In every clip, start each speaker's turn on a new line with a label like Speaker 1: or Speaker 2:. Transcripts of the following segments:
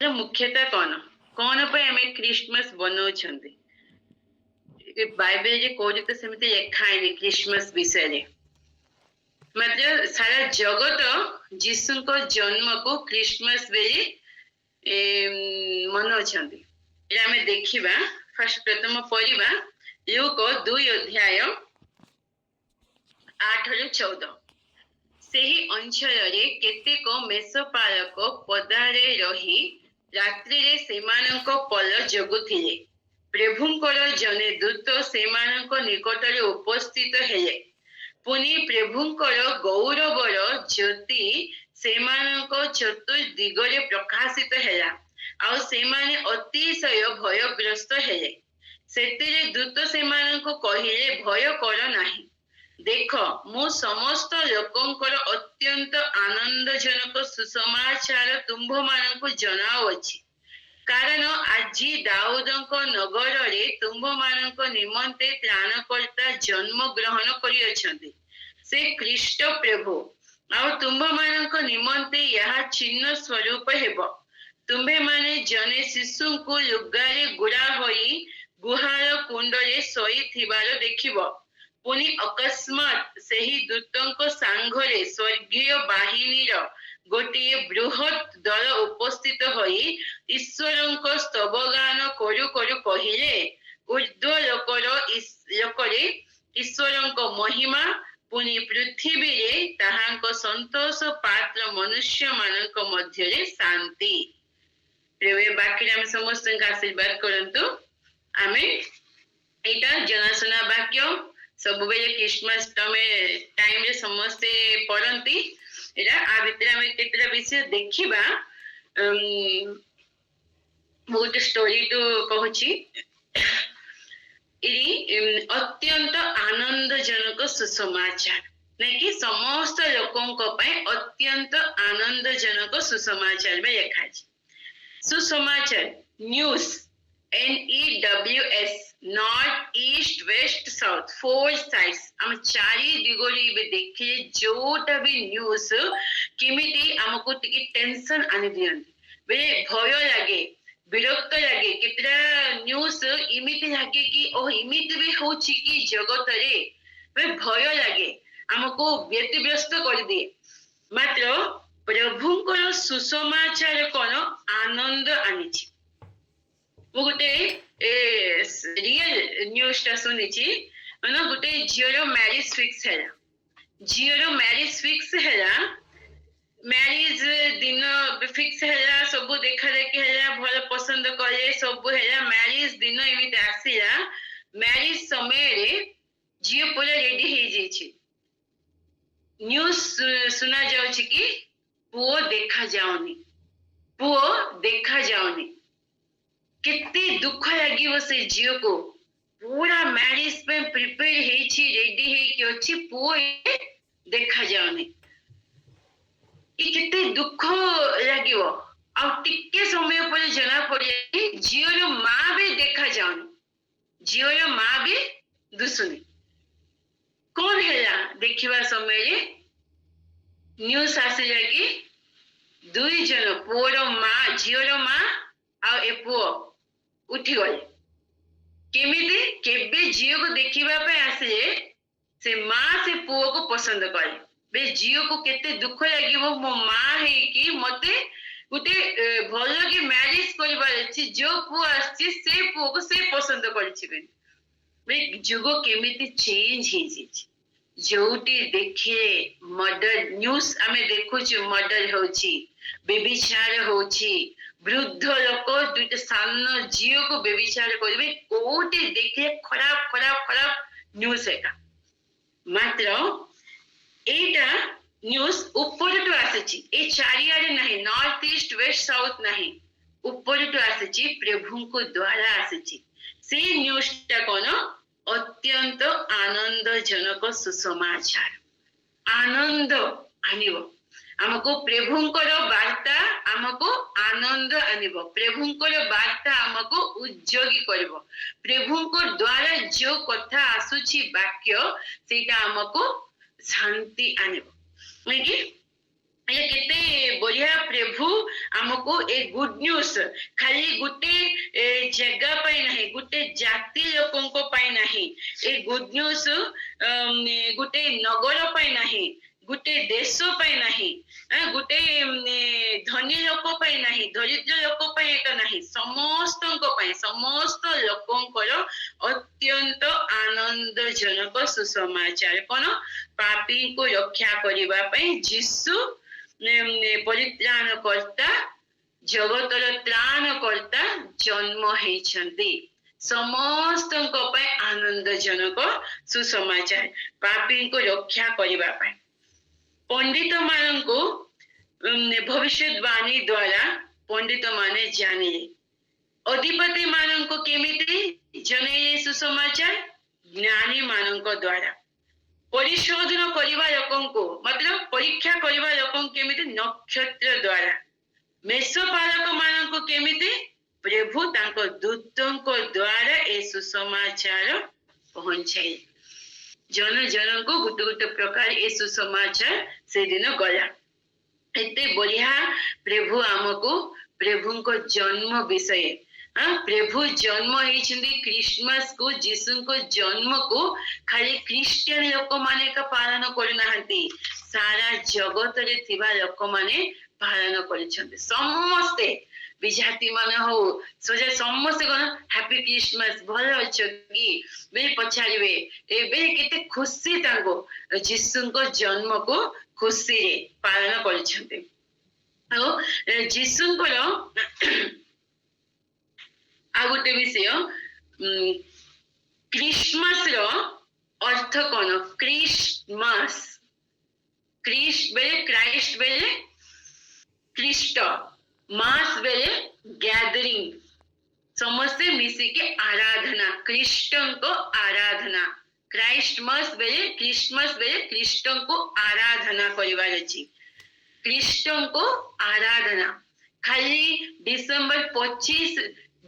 Speaker 1: मुख्यतः कौन कौन पे आम क्रिसमस बनाऊं बाइबल रे कोड तो सेमती लिखा है क्रिसमस विषय मतलब सारा जगत जीशु को जन्म को क्रिसमस बेली मनाउछंती आम देखा फर्स्ट प्रथम पढ़ा लूक 2 अध्याय 8 ରୁ 14 ସେହି ଅଞ୍ଚଳରେ କେତେକ ମେଷପାଳକ ପଦାରେ ରହି ରାତ୍ରିରେ ସେମାନଙ୍କ ପଲ ଜଗୁଥିଲେ। ପ୍ରଭୁଙ୍କର ଜଣେ ଦୂତ ସେମାନଙ୍କ ନିକଟରେ ଉପସ୍ଥିତ ହେଲେ। ପୁଣି ପ୍ରଭୁଙ୍କର ଗୌରବର ଜ୍ୟୋତି ସେମାନଙ୍କ ଚତୁର୍ଦିଗରେ ପ୍ରକାଶିତ ହେଲା ଆଉ ସେମାନେ ଅତିଶୟ ଭୟଗ୍ରସ୍ତ ହେଲେ। ସେଥିରେ ଦୂତ ସେମାନଙ୍କୁ କହିଲେ, ଭୟ କର ନାହିଁ। देख मु समस्त लोकंकर अत्यंत आनंदजनक सुसमाचार तुम्भ मानक जनाउछि कारण आज दाऊदक नगर रे तुम्भ मानक निमंते त्राणकर्ता जन्म ग्रहण करियछन्ति से ख्रीष्ट प्रभु आ तुम्भ मानक निमंते यह चिन्ह स्वरूप हेब। तुम्भे माने जने शिशु को लुगारे गुड़ा होई गुहार कुंडरे सोई थिबार देखिबो। पुनि अकस्मात सही दूतों सांघरे स्वर्गीय बाहिनीर गोटे बृहत दल उपस्थित होई ईश्वर स्तवगान करु करु कहिले, ऊर्ध्व लोकरे ईश्वर महिमा पुनि पृथ्वी रे ताहांक संतोष पात्र मनुष्य मानक मध्य शांति। प्रिय बाकी आम समस्त आशीर्वाद करंतु। आमे एटा जनाशुना वाक्य सब बेले क्रिसमस टाइम रे समस्ते पढ़ती एटा आ भितर आमे केतरा विषय देखिबा। बहुत स्टोरी तो कहूची इरी अत्यंत आनंदजनक सुसमाचार नहीं कि समस्त लोकों अत्यंत आनंदजनक सुसमाचार में लिखा है। सुसमाचार news NEWS north east west south 4 sides हम चारि दिगोरी बे देखिए जोटा भी न्यूज किमिति हमको टिके टेंशन आनि दियंती बे भय लागे विरक्त लागे केतरा न्यूज इमिति लागे कि ओ इमिति भी होची कि जगत रे बे भय लागे हमको व्यतिव्यस्त कर दिए। मात्र प्रभुଙ୍କର सुसमाचार कोन आनंद आनिछि। मु गोटे रियल न्यूज टा सुनिछि माने गोटे झियर मैरिज फिक्स हैला। झियर मैरिज फिक्स हैला मैरिज दिन फिक्स हैला सब देखा देखी हैला भल पसंद कले सब हैला मैरिज दिन एमिति आसिला। मैरिज समय रे झियो पूरा रेडी हे जेछि। न्यूज सुना जाउछि कि पुओ देखा जाउनी पुओ देखा जाउनी। कितने दुख लगे से झील को पूरा मैरिज पे प्रिपेयर हेची रेडी है कि अच्छी पुओ देखा जाउनी। ये कितने दुख लगे आ टिके समय पर जना पड़े झील माँ भी देखा जाउनी झील माँ भी दुसुनी। कौन है देखा समय रे न्यूज आसिला कि 2 जन पुओर माँ झील माँ आ ए पुओ उठी गले। केमिति केबे झियो को देखिबा पे आसे से माँ से पुओ को पसंद करे बे झियो को केते दुख लागिबो मो माँ है कि मते गुटे भल के मैरिज करबार अछि जो पुओ आछि से पुओ को से पसंद करछि बे जुगो केमिति चेंज हे जेछि। जोटी देखिए मर्डर न्यूज आमे देखुछु मर्डर होछि बेबिचार होछि वृद्ध लोक 2टा सान झियो को बेबिचार करबे कोटे देखिए खराब खराब खराब न्यूज है। मात्र एटा न्यूज ऊपर तो आसेछि ए चारियारे नहीं नॉर्थ ईस्ट वेस्ट साउथ नहीं ऊपर तो आसेछि प्रभु को द्वारा आसेछि। से न्यूज टा कोन अत्यंत आनंदजनक सुसमाचार आनंद आनिबो हमको प्रभुंकर वार्ता हमको आनंद आनिबो प्रभुंकर वार्ता हमको उद्योगी करबो प्रभुंको द्वारा जो कथा आसुछि वाक्य सेटा हमको शांति आनिबो। ये केते बढ़िया प्रभु हमको ए गुड न्यूज खाली गुटे जगह पाई नहीं गुटे जाति लोकों को पाई नहीं ए गुड न्यूज गुटे नगर पाई नहीं गुटे देश पाई नहीं गुटे धनी लोक पाई नहीं दरिद्र लोक पाई एक नहीं समस्त समस्त लोकंकर अत्यंत आनंदजनक सुसमाचार कौन पापी को रक्षा करबा पई जीसु परित्राणकर्ता जगतर त्राणकर्ता जन्म होइछन्ति समस्त आनंदजनक सुसमाचार पापी को रक्षा करबा पई पंडित माननको भविष्यवाणी द्वारा पंडित माने जानिले अधिपति माननको केमिति जने सुसमाचार ज्ञानी माननको द्वारा परिशोधन करबा लोकंको मतलब परीक्षा करबा लोकं केमिति नक्षत्र द्वारा मेषपालक माननको केमिति प्रभु तांको दूतंको द्वारा ए सुसमाचार पहुंचाई जन जन को गुट गुट प्रकार ए सुसमाचार से दिन गला एते बढ़िया प्रभु आमको प्रभु को जन्म विषय प्रभु जन्म होइछन्ति क्रिसमस को जीसु को जन्म को खाली क्रिश्चियन लोक माने का पालन करनाहंती सारा जगत रे थिबा लोक माने पालन करिछन्ति समस्ते विजाति मान हो सोजे समस्ते कोन हैप्पी क्रिसमस भल अछि कि बे पछारिबे एबे केते खुशी तांको जीसु को जन्म को खुशी रे पालन करिछन्ति जीसु को आ गोटे विषय क्रिसमस रो अर्थ कोन क्रिसमस क्रिस्ट बेले क्राइस्ट बेले क्रिस्ट मास बेले गैदरिंग समस्ते मिसी के आराधना क्रिस्टन को आराधना क्राइस्टमस बेले क्रिस्टन को आराधना करिवार अछि क्रिस्टन को आराधना खाली डिसेंबर 25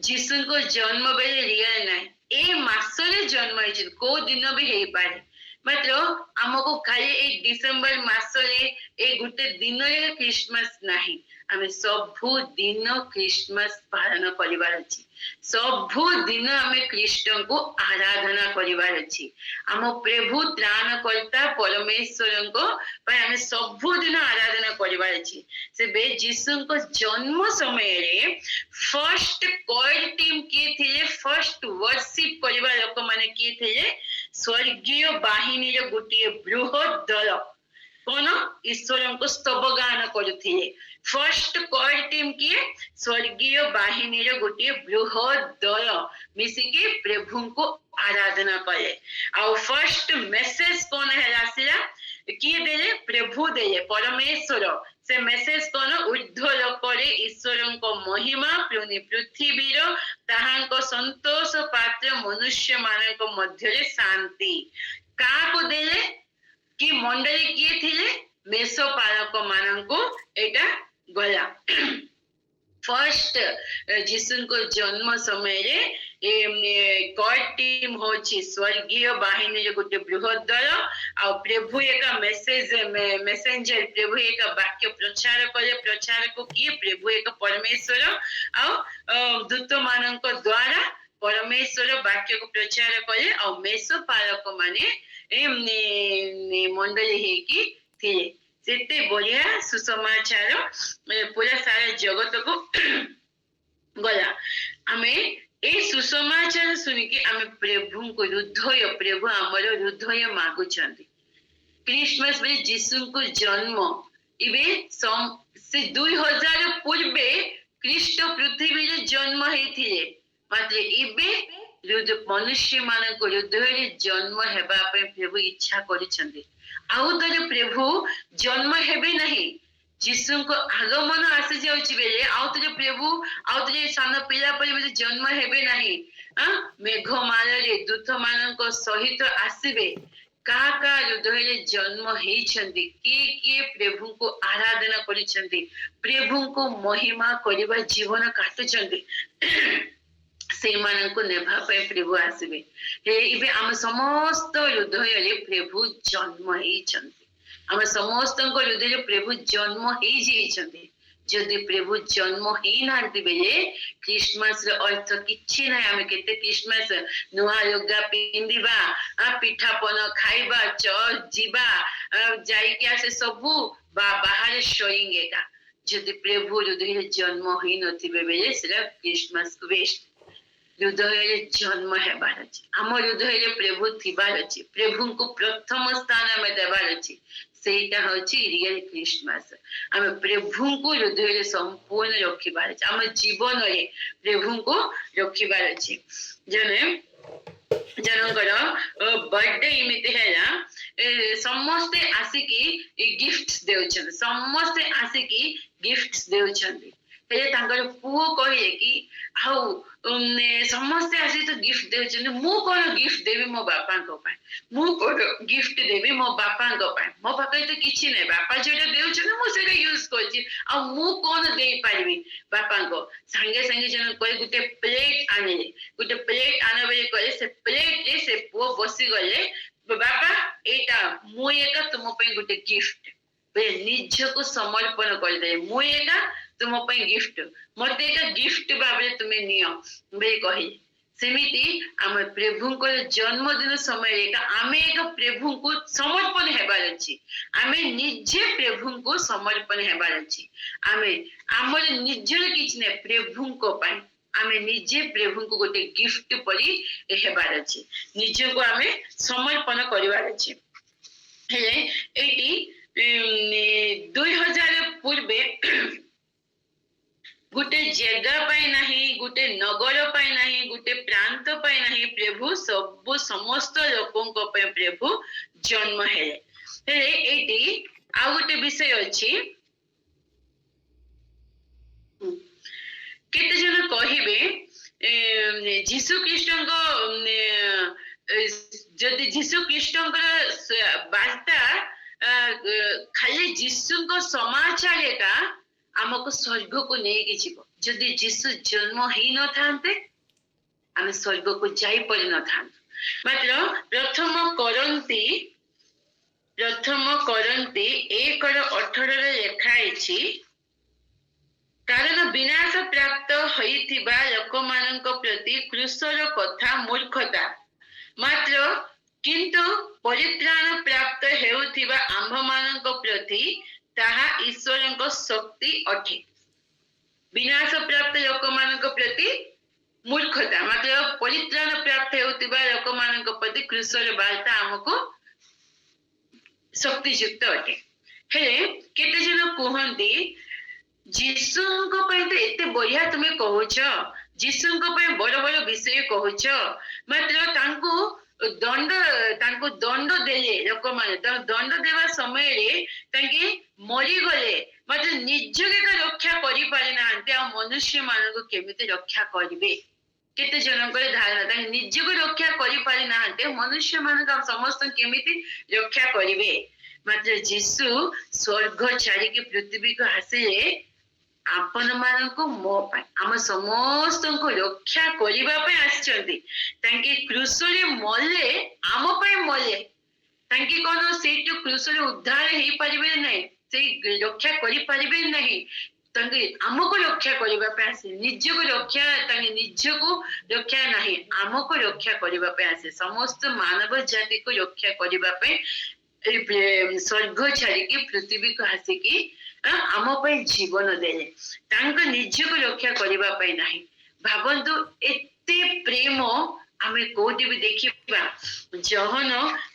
Speaker 1: जीसु को जन्म बेले रियल ना ए मासरे जन्म होइछ को दिन भी हेई पारे मतलब हमको खाली ए डिसेंबर मासरे ए गुटे दिन रे क्रिसमस नाही आमे सबु दिन क्रिसमस पालन करिवार अछि सबु दिन आमे क्रिस्टन को आराधना करिवार अछि हम प्रभु त्राणकर्ता परमेश्वर को पर आमे सबु दिन आराधना करिवार अछि से बे जीसु को जन्म समय रे फर्स्ट कोर टीम के थिले फर्स्ट वर्शिप करिवार लोक माने के थिले स्वर्गीय बाहिनी रे गुटिए बृहत दल कोन ईश्वर को स्तव गान करुथिले फर्स्ट कोर टीम किए स्वर्गीय बाहिनी रे गुटिए बृहत दल मिसिके प्रभु को आराधना करे आ फर्स्ट मैसेज कोन हेलासिला किए देले प्रभु देले परमेश्वर से मैसेज कोन ऊर्ध्व लोकरे ईश्वर को महिमा पृथ्वी रो ताहांको संतोष पात्र मनुष्य मानक मध्य रे शांति का को देले कि मंडली किए थिले मेषपालक माननको एटा गला फर्स्ट जीसु को जन्म समय रे ए कोर्ट टीम होची स्वर्गीय बाहिनी रे गुटे बृहत दल आ प्रभु एक मेसेंजर प्रभु एक वाक्य प्रचार करे प्रचार को किए प्रभु एक परमेश्वर आ दूत मानक द्वारा परमेश्वर वाक्य को प्रचार करे आ मेषपालक माने मंडली हे की थिले सेते बढ़िया सुसमाचार पूरा सारा जगत को गला आमे ए सुसमाचार सुनिके आमे प्रभु को हृदय प्रभु हमर हृदय मागुचंती क्रिसमस में जीसु को जन्म इबे से 2000 पूर्वे ख्रीष्ट पृथ्वी रे जन्म हेथिले मात्र इबे मनुष्य मान को हृदय जन्म हेबा पे प्रभु इच्छा करिसंती आउ तरे प्रभु जन्म हेबे नहीं जीसु को आगमन आसी जाउची बेले आउ तरे प्रभु आउ तरे सान पिला पर बेले जन्म हेबे नहीं मेघमाल रे दूत मान को सहित आसीबे का हृदय जन्म हेइछंती किए प्रभु को आराधना करिसंती प्रभु को महिमा करबा जीवन काटुचंती से मान को नेभा पे प्रभु आसीबे हे इबे हम समस्त हृदय रे प्रभु जन्म हेइछंती आम समस्त हृदय प्रभु जन्म हो जाइछन्ति जदि प्रभु जन्म ही ना बेले क्रिसमस अर्थ किछि ना आम केते क्रिसमस नुआ लुगा पिंधिबा पिठापन खाइबा चर्च जीवा जाइके आसे सबू बाहर शोइंग एका जदि प्रभु हृदय जन्म ही नथिबे बेले सेला क्रिसमस को वेस्ट हृदय जन्म हेबार अछि आम हृदय प्रभु थिबार अछि प्रभु को प्रथम स्थान में देबार अछि सेटा होछि रियल क्रिसमस आम प्रभु को हृदय संपूर्ण रखिबार अछि आम जीवन रे प्रभु को रखिबार अछि जने जनकर बर्थडे इमिति है समस्ते आसिकी गिफ्ट्स देउछन समस्ते आसिकी गिफ्ट्स देउछन हेले तांकर पुओ कहे कि हाउ समस्ते आसी तो गिफ्ट देउछन मु कोन गिफ्ट देबी मो बापा को पाए मु कोन गिफ्ट देबी मो बापा को पाए मो पाखे तो किछि नै बापा जेटा देउछन मु सेटा यूज करछि आ मु कोन देई पारबी बापा को संगे संगे जन कोइ गुटे प्लेट आने बेले करे से प्लेट रे से पुओ बसी गले बापा एटा मु एका तुम पे गुटे गिफ्ट बे निज को समर्पण कर दे मु एका तुम पे गिफ्ट मते एका गिफ्ट भाबे तुमे नियो बे कहि सेमिति आम प्रभु को जन्मदिन समय रे आमे एक प्रभु को समर्पण हेबार अछि आमे निजे प्रभु को समर्पण हेबार अछि आमे हमर निजर किछ ने प्रभु को पाए आमे निजे प्रभु को गोटे गिफ्ट परी हेबार अछि निजे को आमे समर्पण करिवार अछि हेले एटी 2000 पूर्वे गुटे जगह पाई नहीं गुटे नगर पाई नहीं गुटे प्रांत पाई नहीं प्रभु सब समस्त लोकों को पे प्रभु जन्म हेले हेले एटी आ गुटे विषय अछि केते जन कहिबे जीसु कृष्ण को जदि जीसु कृष्ण को वार्ता खाली जीसु को समाचार का आमको स्वर्ग को नहीं जीव जदि जीसु जन्म ही न थांते आम स्वर्ग को जाई परि न थांत मात्र प्रथम करंती 1:18 रे लिखा अछि कारण विनाश प्राप्त होइथिबा लोकमानक प्रति क्रूसर कथा मूर्खता मात्र किंतु परित्राण प्राप्त हेउथिबा आम्भमानक प्रति ताहा ईश्वरଙ୍କ शक्ति अठे विनाश प्राप्त लोकमानक प्रति मूर्खता मात्र परित्राण प्राप्त हेउथिबा लोकमानक प्रति क्रूसर वार्ता हमको शक्तियुक्त अटे हेले केते जन कहंती जीसुଙ୍କ ପାଇଁ ତ ଏତେ ବଢିଆ ତୁମେ କହୁଛ जीसुଙ୍କ ପାଇଁ ବଡ଼ ବଡ଼ ବିଷୟ କହୁଛ ମାତ୍ର ତାଙ୍କୁ ଦଣ୍ଡ ଦେଲେ ଲୋକମାନେ ଦଣ୍ଡ ଦେବା ସମୟରେ ତାଙ୍କେ ମରିଗଲେ ମାତ୍ର ନିଜକୁ ରକ୍ଷା କରିପାରି ନାହାନ୍ତି ଆଉ ମନୁଷ୍ୟ ମାନଙ୍କୁ କେମିତି ରକ୍ଷା କରିବେ କେତେ ଜଣଙ୍କର ଧାରଣା ତାଙ୍କେ ନିଜକୁ ରକ୍ଷା କରିପାରି ନାହାନ୍ତି ମନୁଷ୍ୟ ମାନଙ୍କୁ ସମସ୍ତଙ୍କୁ କେମିତି ରକ୍ଷା କରିବେ ମାତ୍ର ଯୀଶୁ ସ୍ୱର୍ଗ ଛାଡ଼ିକି ପୃଥିବୀକୁ ଆସିଲେ आपण मानक मो पाए आम समस्त को रक्षा करबा पे आछंती तांके क्रूसरे मले आम पाए मले तांके कोन सेटु क्रूसरे उद्धार हेई परिबे नै से रक्षा करि परिबे नै तांके आमको रक्षा करबा पे आसे निज को रक्षा तांके निज को रक्षा नाही आमको रक्षा करबा पे आसे समस्त मानव जाति को रक्षा करबा पे स्वर्ग छाड़ी की पृथ्वी को आसे की आम जीवन देले तांको निज को रक्षा करबा पई नाही भाबंतु एते प्रेम आमे कोठी भी देखिबा जहन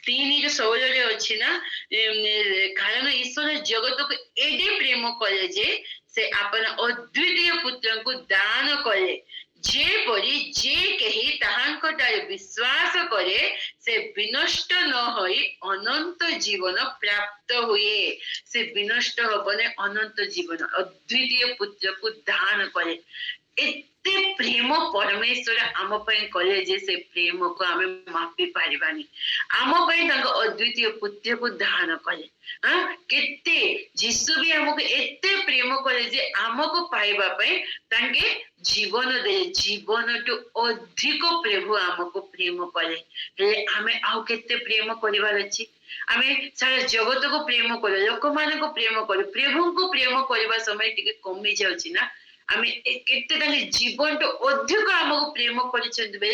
Speaker 1: 3:16 रे अछि ना कारण ईश्वर जगत को एडे प्रेम करे जे से अपन अद्वितीय पुत्र को दान करे जे परी जे कही ताहांको तारे विश्वास करे से विनष्ट न होई अनंत जीवन प्राप्त हुए से विनष्ट होबने अनंत जीवन अद्वितीय पुत्र को दान करे एते प्रेम परमेश्वर आम पई करे जे से प्रेम को आमे मापी पारिबानी आम पई तांको अद्वितीय पुत्र को दान करे केते जीसु भी हमको एते प्रेम करे जे हमको पाइबा पई तांके जीवन दे जीवन टू अधिक प्रभु आमको प्रेम करे हे आमे आउ केते प्रेम करिवार अछि आमे सारा जगत को प्रेम कर लोक मान को प्रेम कर प्रभु को प्रेम करबा समय टिके कमी जाउछि ना आमे केते ताले जीवन टू अधिक आमको प्रेम करिसंत बे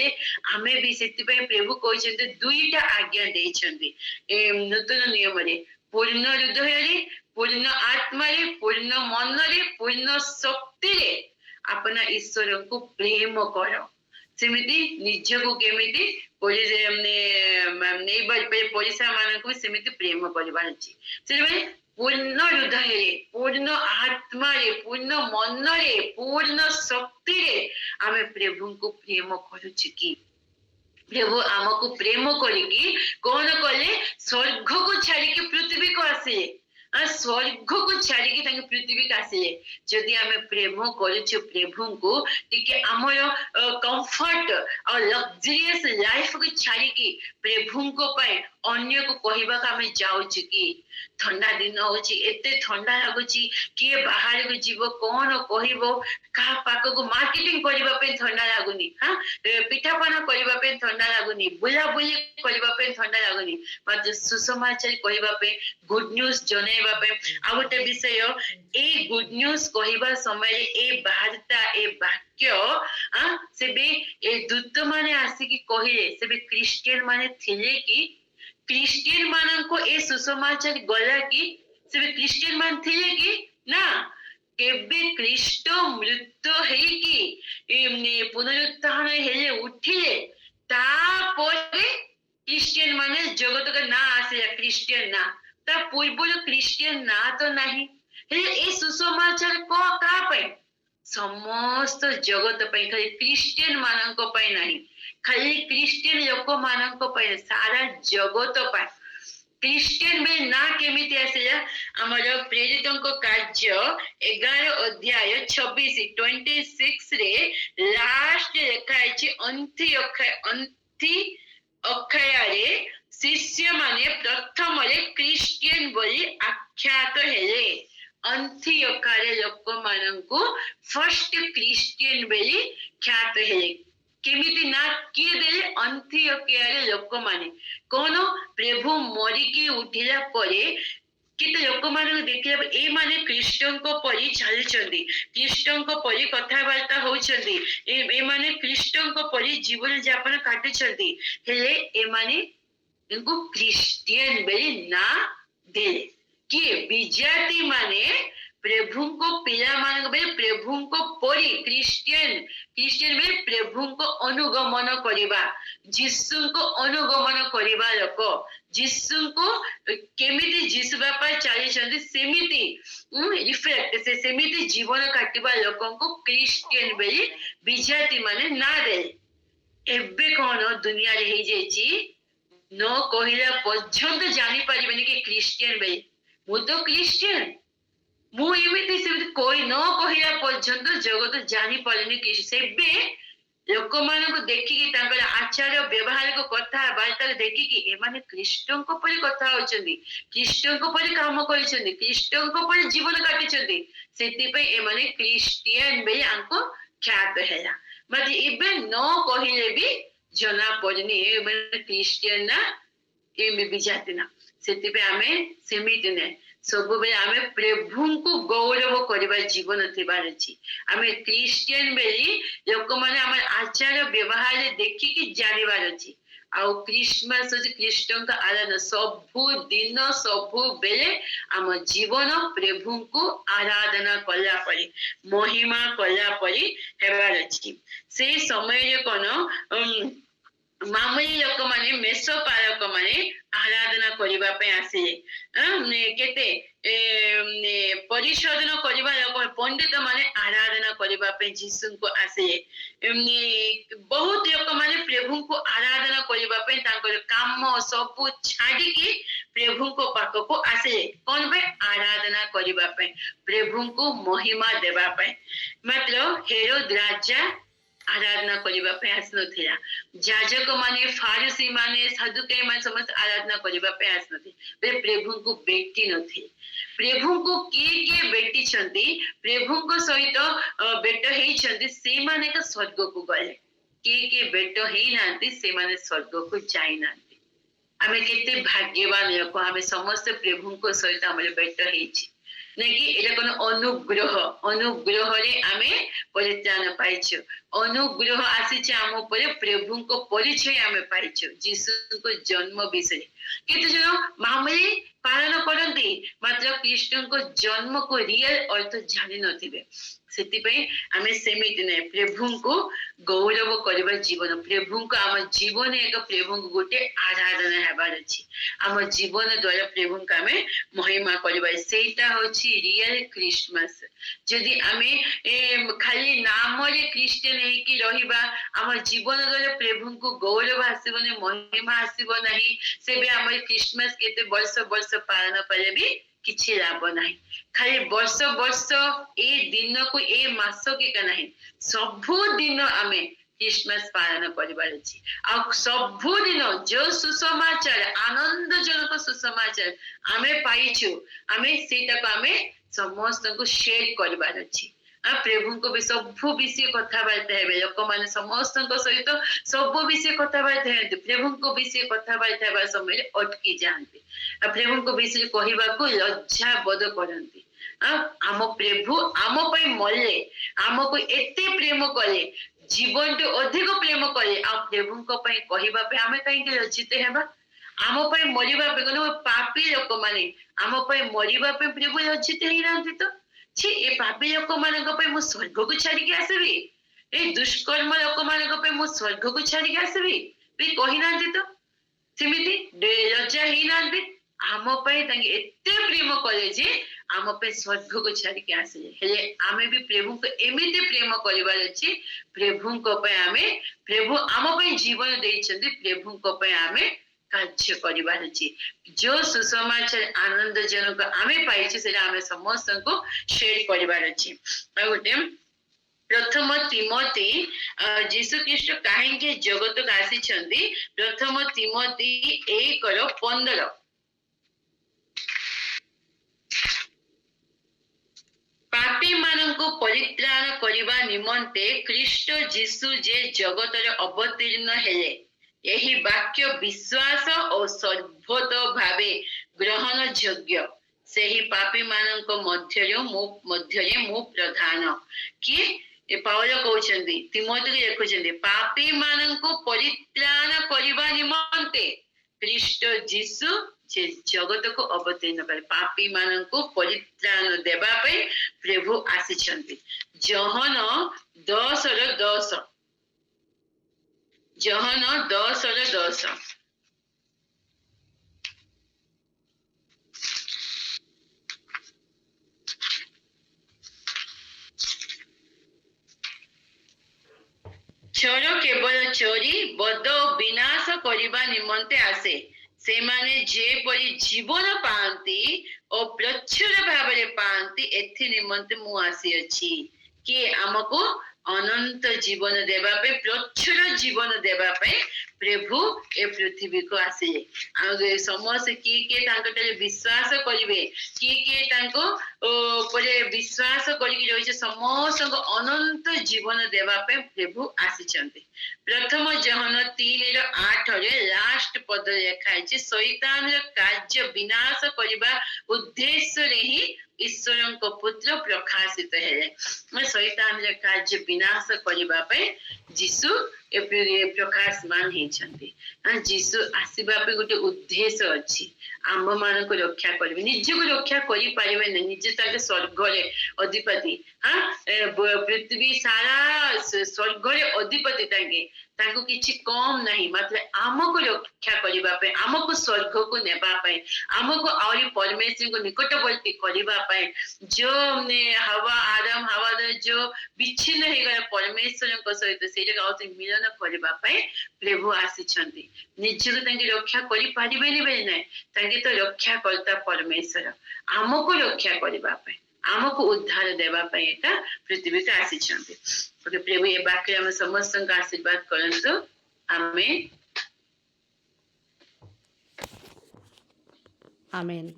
Speaker 1: आमे भी सेति पे प्रभु कहिसंत दुईटा आज्ञा देइछंती ए नूतन नियम रे पूर्ण हृदय रे पूर्ण आत्मा रे पूर्ण मन रे पूर्ण शक्ति रे अपना ईश्वर को प्रेम कर सेमिति निज को केमिति परिसा मान को सेमिति प्रेम करबार अछि से पूर्ण हृदय रे पूर्ण आत्मा रे पूर्ण मन रे पूर्ण शक्ति रे आमे प्रभु को प्रेम करूछि कि प्रभु आमको प्रेम करिकी कौन कले स्वर्ग को छाड़ी के पृथ्वी को आसे स्वर्ग को छाड़ी के पृथ्वी को आसे जदि आमे प्रेम करूछु प्रभु को टिके हमर कंफर्ट और लग्जरियस लाइफ को छाड़ी के प्रभु को पाए अन्य को कहबा का हमें जाउछु कि ठंडा दिन होची एते ठंडा लागुची किए बाहर को जीव कोन कहबो का पाक को मार्केटिंग करबा पे ठंडा लागुनी हां पिठा पना करबा पे ठंडा लागुनी बुला बुली करबा पे ठंडा लागुनी मात्र सुसमाचार कहबा पे गुड न्यूज़ जनेबा पे आ गोटे विषय ए गुड न्यूज़ कहबा समय ए वार्ता ए वाक्य से भी ए दूत माने आसी की कहिले से भी क्रिश्चियन माने थिले कि क्रिश्चियन मान को ए सुसमाचार गला कि से क्रिश्चियन मान थे कि ना केबे ख्रीष्ट मृत्यु है कि पुनरुत्थान हेले उठिले तापरे क्रिश्चियन माने जगत का ना आसे क्रिश्चियन ना ता पूर्व क्रिश्चियन ना तो नहीं हेले ए सुसमाचार को का पे समस्त जगत पे खाली क्रिश्चियन मान को पे नहीं खाली क्रिश्चियन लोक मान को पे सारा जगत पाए क्रिश्चियन में ना केमिति आसेला हमर प्रेरितों को कार्य 11 अध्याय 26 रे लास्ट लिखा है अंति अक्षय रे शिष्य माने प्रथम रे क्रिश्चियन बोली आख्यात हेले अंति अक्षय लोक मान को फर्स्ट क्रिश्चियन बोली ख्यात हेले केमिति ना किए देले अंत्योक्यारे लोक माने कोन प्रभु मरिकी उठिला परे किते लोक मान देखिला ए माने क्रिश्चियन को परि चलचंदी क्रिश्चियन को परि कथा वार्ता होचंदी ए माने क्रिश्चियन को परि जीवन यापन काटचंदी हेले ए माने इनको क्रिश्चियन बेली ना दे कि विजाति माने प्रभु को पिला मान प्रभु को परी क्रिश्चियन में प्रभु को अनुगमन करिबा जिसु को अनुगमन करिबा लोक जिसु को केमिति जिसु बापा चली छंदी सेमिति रिफ्लेक्ट से सेमिति जीवन काटिबा लोकन को क्रिश्चियन बेली विजाति माने ना दे एबे कोन दुनिया रे हे जेची न कहिला पर्यंत जानि परिबेनी कि क्रिश्चियन बेली मु तो क्रिश्चियन मु एमिति से कोई न कहिला पर्यंत जगत जानि पारेनी कि सेबे लोक मान को देखि कि तांकर आचार व्यवहार को कथा बार्ता देखि कि ए माने क्रिश्चियन को परि कथा होचंदी क्रिश्चियन को परि काम करिसंदी क्रिश्चियन को परि जीवन काटिसंदी सेति पे ए माने क्रिश्चियन बे आंको ख्यात हैला माने इबे न कहिले भी जना पड़नी ए माने क्रिश्चियन ना ए में बिजाति ना सेति पे आमे सेमिति ने सब बेले आमे प्रभु को गौरव करबा जीवन थिबार अछि आमे क्रिश्चियन बेली लोक माने हमर आचार व्यवहार देखि कि जानिबार अछि आ क्रिसमस जे क्रिश्चियन का आराधना सब दिन सब बेले हम जीवन प्रभु को आराधना कला परी महिमा कला परी हेबार अछि से समय रे कोन मामूली लोक माने मेसो पालक माने आराधना करिबा पे आसे केते परिशोधन करिबा लोक पंडित माने आराधना करिबा पे जीसु को आसे बहुत लोक माने प्रभु को आराधना करिबा पे तांकर काम सब छाडी के प्रभु को पाक को आसे कोन पे आराधना करिबा पे प्रभु को महिमा देबा पे मतलब हेरोद राजा आराधना करबा पे आस नथिला जाजक माने फारसी माने सदुके माने समस्त आराधना करबा पे आस नथि बे प्रभु को बेटी नथि प्रभु को के बेटी छंती प्रभु को सहित बेट हेई छंती से माने तो स्वर्ग को गले के बेट हेई नांती से माने स्वर्ग को जाई नांती आमे केते भाग्यवान लोक आमे समस्त प्रभु को सहित हमरे बेट हेई नहीं एटा कोन अनुग्रह अनुग्रह रे आमे परित्राण पाइछु अनुग्रह आसीचे आम ऊपर प्रभु को परिचय आमे पाइछु यीशु को जन्म विषय केते जन मामूली पालन करती मात्र कृष्ण को जन्म को रियल अर्थ जानि नथिबे सेति आमे सेमिति नै प्रभु को गौरव करबा जीवन प्रभु को आम जीवन एक प्रभु को गोटे आराधना हेबार अछि आम जीवन द्वारा प्रभु को आमे महिमा करबा सेटा होछि रियल क्रिसमस जदि आमे खाली नाम रे क्रिश्चियन हे कि रहिबा आम जीवन द्वारा प्रभु को गौरव आसीबने महिमा आसीबो नाही सेबे आम क्रिसमस केते वर्ष वर्ष पालन करे भी किछि लाभ नाही खाली वर्ष वर्ष ए दिन को ए मास के नहीं सबु दिन आमे क्रिसमस पालन करिबार अछि आ सबु दिन जो सुसमाचार आनंदजनक सुसमाचार आमे पाइछु आमे सेटा को आमे समस्त को शेयर करिबार अछि आ प्रभु को भी सबु विषय कथा बार्ता हेबे लोक माने समस्त सहित सबु विषय कथा बार्ता हेते प्रभु को विषय कथा बार्ता हेबा समय अटकी जाते आ प्रभु को विषय कहिबा को लज्जा बोध करंती आम प्रभु आम पई मले आम को एते प्रेम करे जीवन तो अधिक प्रेम करे आ प्रभु को पई कहिबा पे आमे काई के लज्जित हेबा आम पई मरिबा पे कोन पापी लोक माने आम पई मरिबा पे प्रभु लज्जित हेई रहंती तो छी ए पापी लोक मानक पे मु स्वर्ग को छाड़ी के आसबी ए दुष्कर्म लोक मानक पे मु स्वर्ग को छाड़ी के आसबी बे कहि नांती तो सिमिति लज्जा हेई नांती आम पे तांगे एते प्रेम करे जे आम पे स्वर्ग को छाड़ी के आसे हेले आमे भी प्रभु को एमिते प्रेम करिबार अछि प्रभु को पे आमे प्रभु आम पे जीवन देइछन्ती प्रभु को पे आमे कार्य करिबार अछि जो सुसमाचार आनंदजनक आमे पाइछि सेटा आमे समस्त को शेयर करिबार अछि आ गोटे प्रथम तिमोथी यीशु ख्रीष्ट काहेकि जगत को आसी छन्ती प्रथम तिमोथी 1:15 पापी माननको परित्राण करिबा निमंते ख्रीष्ट यीशु जे जगत रे अवतीर्ण हेले यही वाक्य विश्वास और सर्वोत भावे ग्रहण योग्य से ही पापी माननको मध्यरे मु प्रधान कि पावल कहउछन्ती तिमोथी के लिखुछन्ती पापी माननको परित्राण करिबा निमंते ख्रीष्ट यीशु जे जगत को अवतीर्ण करे पापी माननको परित्राण देबा पे प्रभु आसीछन्ती जहन 10:10 जहन 10:10 चोर केवल चोरी बद विनाश करिबा निमंते आसे से माने जे परि जीवन पांती और प्रचुर भावरे पांती एथि निमंते मु आसी अछि कि हमको अनंत जीवन देबा पे प्रचुर जीवन देबा पे प्रभु ए पृथ्वी को आसे आ समस्त के तांकटे विश्वास करिवे के तांको परे विश्वास करिक रहिছে समस्त अनंत जीवन देबा पे प्रभु आसी छन्ते प्रथम जहन 3:8 रे लास्ट पद लिखा है शैतान रे कार्य विनाश करिबा उद्देश्य रे ही ईश्वर को पुत्र प्रकाशित है शैतान रे कार्य विनाश करिबा पे यीशु ए प्रकाशमान हेछन्ते यीशु आसीबा पे गोटे उद्देश्य अछि आम मान को रक्षा करिवे निज को रक्षा करि पारिवे न निज ताके स्वर्ग रे अधिपति पृथ्वी सारा स्वर्ग रे अधिपति ताके ताको किछि कम नहीं मतलब आमको रक्षा करिबा पे आमको स्वर्ग को नेबा पे आमको आउरी परमेश्वर को निकटवर्ती करिबा पे जो हवा आदम हवा जो विच्छिन्न हे गया परमेश्वर को सहित से जगह आउते मिलन करिबा पे प्रभु आसी छन्ती निज को ताके रक्षा करि पारिबे नै ताके तो रक्षा करता परमेश्वर आमको रक्षा करिबा पे आमको उद्धार देवा पृथ्वी को आसीचंती प्रभु ये वाक्य हम समस्त आशीर्वाद करंतु आमेन
Speaker 2: आमेन।